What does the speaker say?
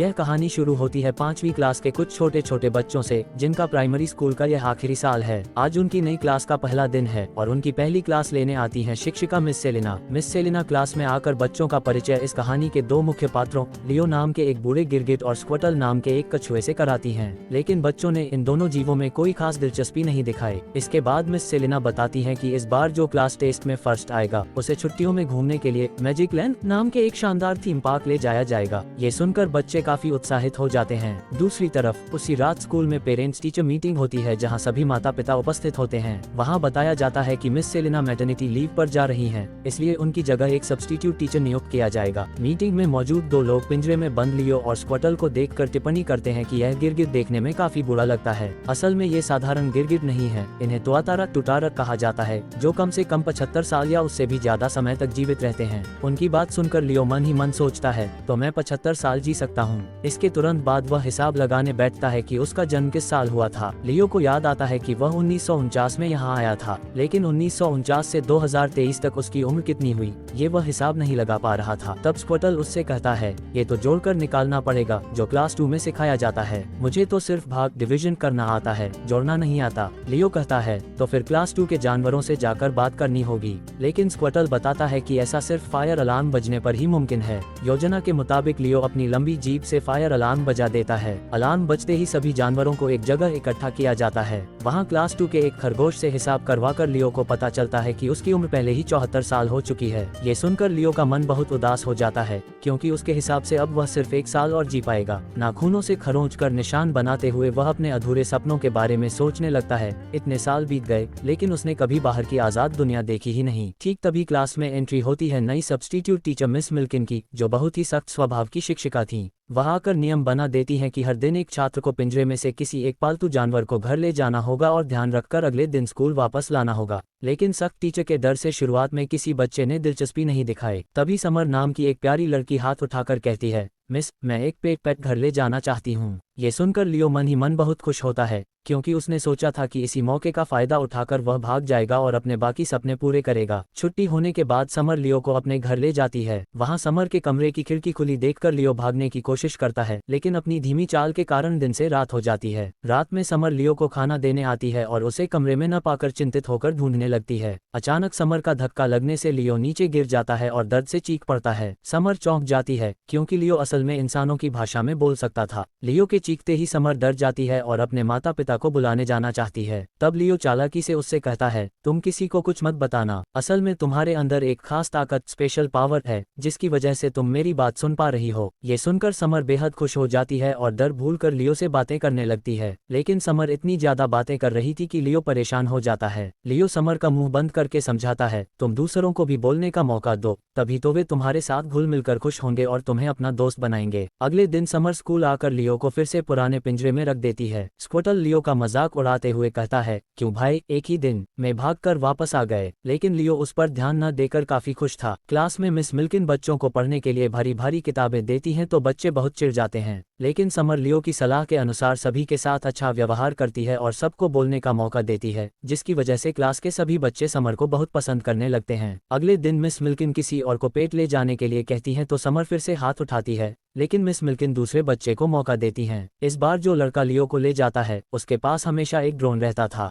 यह कहानी शुरू होती है 5वीं क्लास के कुछ छोटे छोटे बच्चों से, जिनका प्राइमरी स्कूल का यह आखिरी साल है। आज उनकी नई क्लास का पहला दिन है और उनकी पहली क्लास लेने आती हैं शिक्षिका miss Selina. Miss Selina class में आकर बच्चों का परिचय इस कहानी के दो मुख्य पात्रों, लियो नाम के एक बूढ़े गिरगिट और स्क्वटल नाम के एक कछुए से कराती हैं। लेकिन बच्चों ने इन दोनों जीवों में कोई खास दिलचस्पी नहीं दिखाई। इसके बाद मिस सेलिना बताती है कि इस बार जो क्लास टेस्ट में फर्स्ट आएगा उसे छुट्टियों में घूमने के लिए मैजिक लैंड नाम के एक शानदार थीम पार्क ले जाया जाएगा। ये सुनकर बच्चे काफी उत्साहित हो जाते हैं। दूसरी तरफ उसी रात स्कूल में पेरेंट्स टीचर मीटिंग होती है, जहां सभी माता पिता उपस्थित होते हैं। वहां बताया जाता है कि मिस सेलिना मैटरनिटी लीव पर जा रही हैं, इसलिए उनकी जगह एक सब्स्टिट्यूट टीचर नियुक्त किया जाएगा। मीटिंग में मौजूद दो लोग पिंजरे में बंद लियो और स्क्वटल को देखकर टिप्पणी करते हैं कि यह गिरगिट देखने में काफी बुरा लगता है। असल में ये साधारण गिरगिट नहीं है, इन्हें तुआतारा टुटारक कहा जाता है, जो कम से कम 75 साल या उससे भी ज्यादा समय तक जीवित रहते हैं। उनकी बात सुनकर लियो मन ही मन सोचता है, तो मैं 75 साल जी सकता हूँ। इसके तुरंत बाद वह हिसाब लगाने बैठता है कि उसका जन्म किस साल हुआ था। लियो को याद आता है कि वह 1949 में यहाँ आया था, लेकिन 1949 से 2023 तक उसकी उम्र कितनी हुई, ये वह हिसाब नहीं लगा पा रहा था। तब स्क्वटल उससे कहता है, ये तो जोड़कर निकालना पड़ेगा, जो क्लास 2 में सिखाया जाता है। मुझे तो सिर्फ भाग डिवीजन करना आता है, जोड़ना नहीं आता। लियो कहता है, तो फिर क्लास 2 के जानवरों से जाकर बात करनी होगी। लेकिन स्क्वटल बताता है कि ऐसा सिर्फ फायर अलार्म बजने पर ही मुमकिन है। योजना के मुताबिक लियो अपनी लंबी जीप से फायर अलार्म बजा देता है। अलार्म बजते ही सभी जानवरों को एक जगह इकट्ठा किया जाता है। वहाँ क्लास 2 के एक खरगोश से हिसाब करवाकर लियो को पता चलता है कि उसकी उम्र पहले ही 74 साल हो चुकी है। ये सुनकर लियो का मन बहुत उदास हो जाता है, क्योंकि उसके हिसाब से अब वह सिर्फ 1 साल और जी पाएगा। नाखूनों से खरोंच कर निशान बनाते हुए वह अपने अधूरे सपनों के बारे में सोचने लगता है। इतने साल बीत गए, लेकिन उसने कभी बाहर की आजाद दुनिया देखी ही नहीं। ठीक तभी क्लास में एंट्री होती है नई सब्स्टिट्यूट टीचर मिस मिल्किन की, जो बहुत ही सख्त स्वभाव की शिक्षिका थी। वह आकर नियम बना देती हैं कि हर दिन एक छात्र को पिंजरे में से किसी एक पालतू जानवर को घर ले जाना होगा और ध्यान रखकर अगले दिन स्कूल वापस लाना होगा। लेकिन सख्त टीचर के डर से शुरुआत में किसी बच्चे ने दिलचस्पी नहीं दिखाई। तभी समर नाम की एक प्यारी लड़की हाथ उठाकर कहती है, मिस, मैं एक पेट घर ले जाना चाहती हूँ। ये सुनकर लियो मन ही मन बहुत खुश होता है, क्योंकि उसने सोचा था कि इसी मौके का फायदा उठाकर वह भाग जाएगा और अपने बाकी सपने पूरे करेगा। छुट्टी होने के बाद समर लियो को अपने घर ले जाती है। वहाँ समर के कमरे की खिड़की खुली देखकर लियो भागने की कोशिश करता है, लेकिन अपनी धीमी चाल के कारण दिन से रात हो जाती है। रात में समर लियो को खाना देने आती है और उसे कमरे में न पाकर चिंतित होकर ढूंढने लगती है। अचानक समर का धक्का लगने से लियो नीचे गिर जाता है और दर्द से चीख पड़ता है। समर चौंक जाती है, क्योंकि लियो असल में इंसानों की भाषा में बोल सकता था। लियो के चीखते ही समर डर जाती है और अपने माता पिता को बुलाने जाना चाहती है। तब लियो चालाकी से उससे कहता है, तुम किसी को कुछ मत बताना, असल में तुम्हारे अंदर एक खास ताकत, स्पेशल पावर है, जिसकी वजह से तुम मेरी बात सुन पा रही हो। ये सुनकर समर बेहद खुश हो जाती है और डर भूलकर लियो से बातें करने लगती है। लेकिन समर इतनी ज्यादा बातें कर रही थी कि लियो परेशान हो जाता है। लियो समर का मुंह बंद करके समझाता है, तुम दूसरों को भी बोलने का मौका दो, तभी तो वे तुम्हारे साथ घुल मिलकर खुश होंगे और तुम्हें अपना दोस्त बनाएंगे। अगले दिन समर स्कूल आकर लियो को फिर से पुराने पिंजरे में रख देती है। स्क्वटल लियो का मजाक उड़ाते हुए कहता है, क्यों भाई, एक ही दिन में भागकर वापस आ गए। लेकिन लियो उस पर ध्यान न देकर काफी खुश था। क्लास में मिस मिल्किन बच्चों को पढ़ने के लिए भारी भारी किताबें देती हैं तो बच्चे बहुत चिढ़ जाते हैं। लेकिन समर लियो की सलाह के अनुसार सभी के साथ अच्छा व्यवहार करती है और सबको बोलने का मौका देती है, जिसकी वजह से क्लास के सभी बच्चे समर को बहुत पसंद करने लगते हैं। अगले दिन मिस मिल्किन किसी और को पेट ले जाने के लिए कहती हैं तो समर फिर से हाथ उठाती है, लेकिन मिस मिल्किन दूसरे बच्चे को मौका देती हैं। इस बार जो लड़का लियो को ले जाता है, उसके पास हमेशा एक ड्रोन रहता था।